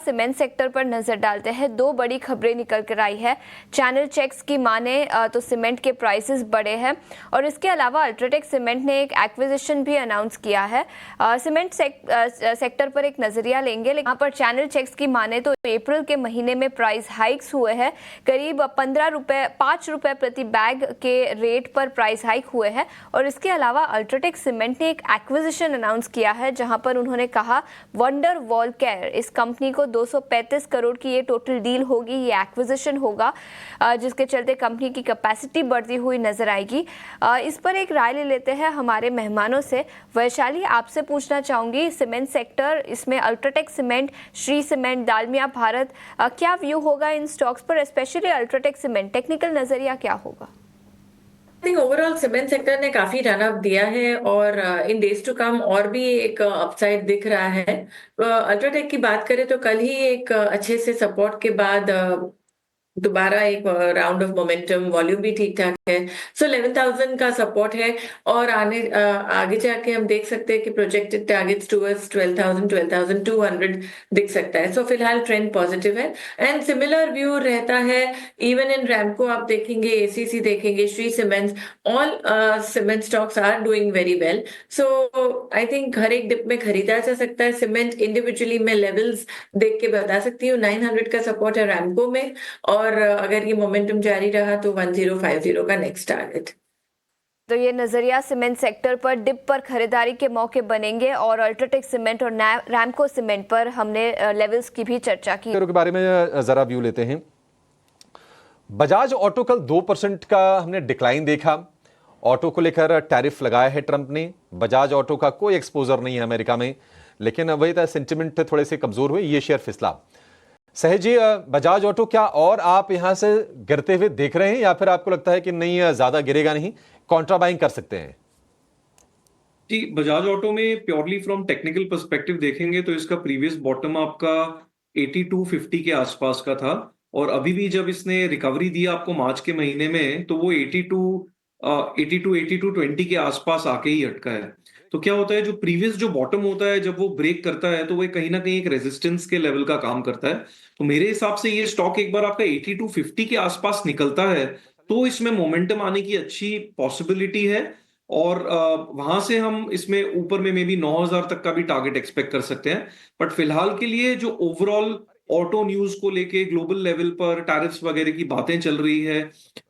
Cement sector पर नजर डालते हैं। दो बड़ी खबरें निकल कर आई है। चैनल चेक्स की माने तो सीमेंट के प्राइसेस बढ़े हैं और इसके अलावा अल्ट्राटेक सीमेंट ने एक एक्विजिशन भी अनाउंस किया है। सीमेंट सेक्टर पर एक नजरिया लेंगे, लेकिन यहाँ पर चैनल चेक्स की माने तो अप्रैल के महीने में प्राइस हाइक्स हुए हैं। करीब 5 रुपए प्रति बैग के रेट पर प्राइस हाइक हुए हैं और इसके अलावा अल्ट्राटेक सीमेंट ने एक एक्विजिशन अनाउंस किया है, जहां पर उन्होंने कहा वंडर वॉल केयर इस कंपनी को 235 करोड़ की ये टोटल डील होगी, ये एक्विजिशन होगा, जिसके चलते कंपनी की कैपेसिटी बढ़ती हुई नजर आएगी। इस पर एक राय ले लेते हैं हमारे मेहमानों से। वैशाली, आपसे पूछना चाहूंगी, सीमेंट सेक्टर, इसमें UltraTech cement, Shree cement, Dalmia Bharat, क्या व्यू होगा इन स्टॉक्स पर, स्पेशली अल्ट्राटेक सीमेंट, टेक्निकल नजरिया क्या होगा? I think overall cement sector ने काफी रन अप दिया है और इन डेज टू कम और भी एक अपसाइड दिख रहा है। अल्ट्राटेक की बात करें तो कल ही एक अच्छे से सपोर्ट के बाद दोबारा एक राउंड ऑफ मोमेंटम, वॉल्यूम भी ठीक ठाक है। सो 11,000 का सपोर्ट है और आगे जाके हम देख सकते हैं कि प्रोजेक्टेड टारगेट्स टुवर्ड्स 12,000 12,200 दिख सकता है। सो फिलहाल ट्रेंड पॉजिटिव है एंड सिमिलर व्यू रहता है इवन इन रैमको। आप देखेंगे, एसीसी देखेंगे, Shree Cements, all cement stocks are doing very well. So I think हर एक डिप में खरीदा जा सकता है सीमेंट। इंडिविजुअली मैं लेवल्स देख के बता सकती हूँ। 900 का सपोर्ट है रैमको में और अगर ये मोमेंटम जारी रहा तो 1050 का नेक्स्ट टारगेट। तो ये नजरिया सीमेंट सेक्टर पर डिप पर खरीदारी के मौके बनेंगे और अल्ट्राटेक सीमेंट और रैमको सीमेंट पर हमने लेवल्स की भी चर्चा की। के बारे में जरा व्यू लेते हैं। बजाज ऑटो कल 2% का हमने डिक्लाइन देखा। ऑटो को लेकर टैरिफ लगाया है ट्रंप ने। बजाज ऑटो का कोई एक्सपोजर नहीं है अमेरिका में, लेकिन वही था, सेंटिमेंट थोड़े से कमजोर हुए, ये शेयर फिसला। सहज जी, बजाज ऑटो क्या और आप यहां से गिरते हुए देख रहे हैं या फिर आपको लगता है कि नहीं, ज्यादा गिरेगा नहीं, कॉन्ट्रा बाइंग कर सकते हैं? जी, बजाज ऑटो में प्योरली फ्रॉम टेक्निकल पर्सपेक्टिव देखेंगे तो इसका प्रीवियस बॉटम आपका 8250 के आसपास का था और अभी भी जब इसने रिकवरी दी आपको मार्च के महीने में तो वो 82 के आसपास आके ही अटका है। तो क्या होता है, जो प्रीवियस जो बॉटम होता है जब वो ब्रेक करता है तो वो कहीं ना कहीं एक रेजिस्टेंस के लेवल का काम करता है। तो मेरे हिसाब से ये स्टॉक एक बार आपका 8250 के आसपास निकलता है तो इसमें मोमेंटम आने की अच्छी पॉसिबिलिटी है और वहां से हम इसमें ऊपर में मे बी 9,000 तक का भी टारगेट एक्सपेक्ट कर सकते हैं। बट फिलहाल के लिए जो ओवरऑल ऑटो न्यूज को लेके ग्लोबल लेवल पर टैरिफ्स वगैरह की बातें चल रही है,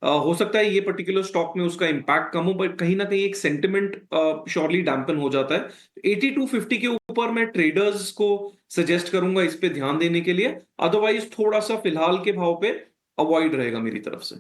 हो सकता है ये पर्टिकुलर स्टॉक में उसका इंपैक्ट कम हो, बट कहीं ना कहीं एक सेंटिमेंट श्योरली डैम्पन हो जाता है। 8250 के ऊपर मैं ट्रेडर्स को सजेस्ट करूंगा इस पे ध्यान देने के लिए, अदरवाइज थोड़ा सा फिलहाल के भाव पे अवॉइड रहेगा मेरी तरफ से।